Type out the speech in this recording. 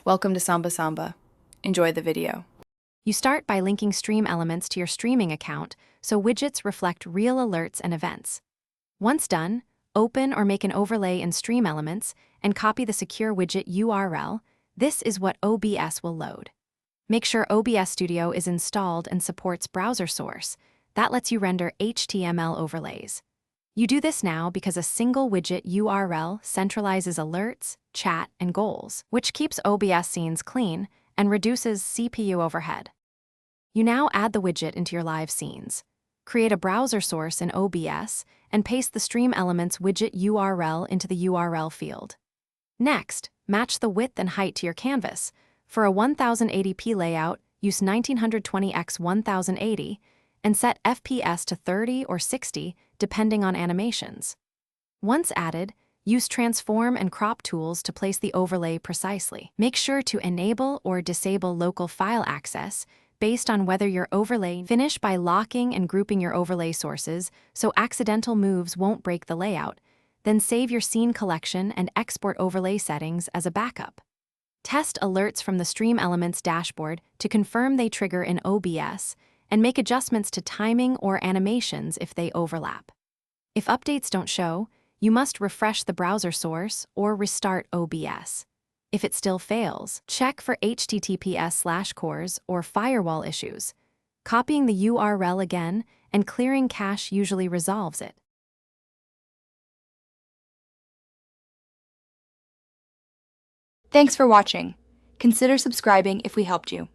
Welcome to Samba Samba. Enjoy the video. You start by linking Streamelements to your streaming account so widgets reflect real alerts and events. Once done, open or make an overlay in Streamelements and copy the secure widget URL. This is what OBS will load. Make sure OBS Studio is installed and supports browser source. That lets you render HTML overlays. You do this now because a single widget URL centralizes alerts, chat, and goals, which keeps OBS scenes clean and reduces CPU overhead. You now add the widget into your live scenes. Create a browser source in OBS and paste the Streamelements widget URL into the URL field. Next, match the width and height to your canvas. For a 1080p layout, use 1920x1080 and set FPS to 30 or 60 depending on animations. Once added, use transform and crop tools to place the overlay precisely. Make sure to enable or disable local file access based on whether your overlay. Finish by locking and grouping your overlay sources so accidental moves won't break the layout. Then save your scene collection and export overlay settings as a backup. Test alerts from the Streamelements dashboard to confirm they trigger in OBS and make adjustments to timing or animations if they overlap. If updates don't show, you must refresh the browser source or restart OBS. If it still fails, check for HTTPS/cores or firewall issues. Copying the URL again and clearing cache usually resolves it. Thanks for watching. Consider subscribing if we helped you.